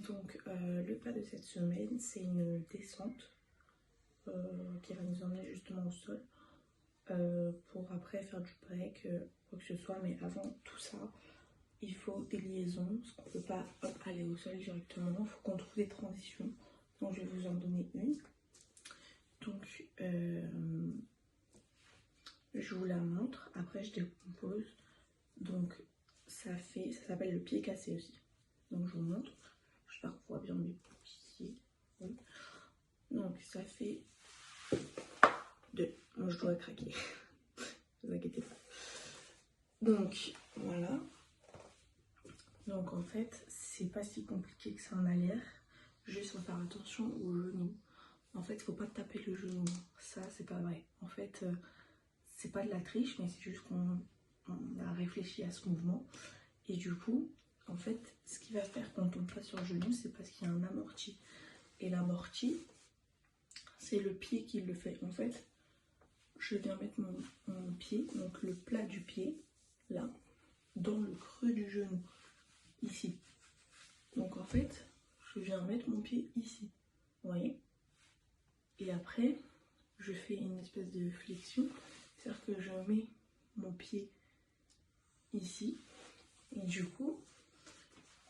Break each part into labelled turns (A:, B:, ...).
A: Donc le pas de cette semaine, c'est une descente qui va nous emmener justement au sol pour après faire du break, quoi que ce soit. Mais avant tout ça, il faut des liaisons, parce qu'on ne peut pas aller au sol directement, il faut qu'on trouve des transitions. Donc je vais vous en donner une. Donc je vous la montre, après je décompose. Donc ça s'appelle le pied cassé aussi. Donc je vous montre, j'espère qu'on voit bien mes pieds. Oui. Donc ça fait 2. Moi je dois craquer, ne vous inquiétez pas. Donc voilà. Donc en fait c'est pas si compliqué que ça en a l'air. Juste faut faire attention aux genoux. En fait faut pas taper le genou. Ça c'est pas vrai. En fait c'est pas de la triche, mais c'est juste qu'on a réfléchi à ce mouvement. Et du coup, en fait, ce qui va faire qu'on ne tombe pas sur le genou, c'est parce qu'il y a un amorti. Et l'amorti, c'est le pied qui le fait. En fait, je viens mettre mon pied, donc le plat du pied, là, dans le creux du genou, ici. Donc en fait, je viens mettre mon pied ici, vous voyez. Et après, je fais une espèce de flexion, c'est-à-dire que je mets mon pied ici. Et du coup,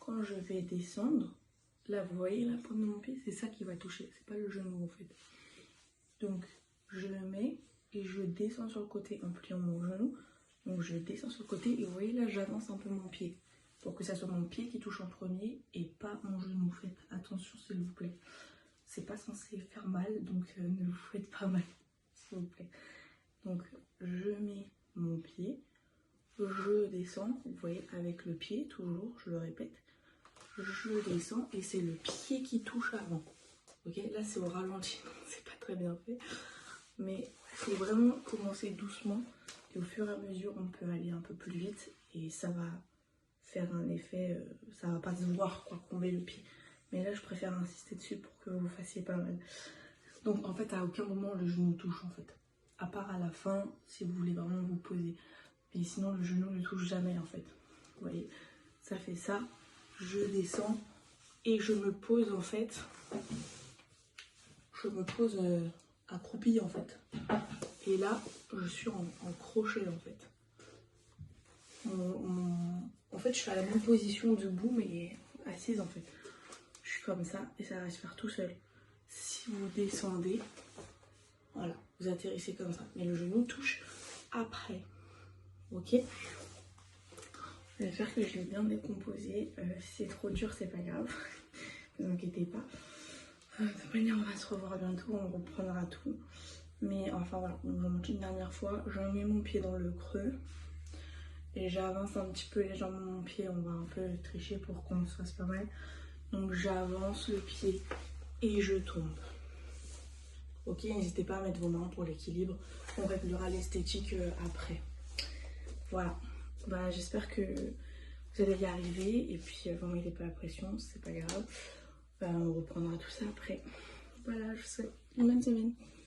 A: quand je vais descendre, là vous voyez la pointe de mon pied, c'est ça qui va toucher, c'est pas le genou en fait. Donc je le mets et je descends sur le côté en pliant mon genou. Donc je descends sur le côté et vous voyez là j'avance un peu mon pied pour que ça soit mon pied qui touche en premier et pas mon genou. Faites attention s'il vous plaît. C'est pas censé faire mal, donc ne vous faites pas mal s'il vous plaît. Donc je mets mon pied. Je descends, vous voyez, avec le pied, toujours, je le répète. Je descends et c'est le pied qui touche avant. Ok, là c'est au ralenti, c'est pas très bien fait. Mais il faut vraiment commencer doucement. Et au fur et à mesure, on peut aller un peu plus vite. Et ça va faire un effet, ça va pas se voir quoi, qu'on met le pied. Mais là, je préfère insister dessus pour que vous fassiez pas mal. Donc en fait, à aucun moment le genou touche en fait. À part à la fin, si vous voulez vraiment vous poser. Et sinon le genou ne touche jamais en fait. Vous voyez, ça fait ça. Je descends et je me pose en fait. Je me pose accroupie en fait. Et là, je suis en crochet en fait. En fait, je suis à la même position debout mais assise en fait. Je suis comme ça et ça va se faire tout seul. Si vous descendez, voilà, vous atterrissez comme ça. Mais le genou touche après. Ok, j'espère que je l'ai bien décomposé. Si c'est trop dur, c'est pas grave. Ne vous inquiétez pas. De toute manière, on va se revoir bientôt, on reprendra tout. Mais enfin voilà, on va monter une dernière fois. Je mets mon pied dans le creux et j'avance un petit peu légèrement mon pied. On va un peu tricher pour qu'on se fasse pas mal. Donc j'avance le pied et je tombe. Ok, n'hésitez pas à mettre vos mains pour l'équilibre. On réglera l'esthétique après. Voilà, bah, j'espère que vous allez y arriver et puis vous ne mettez pas la pression, c'est pas grave. On reprendra tout ça après. Voilà, je vous souhaite une bonne semaine.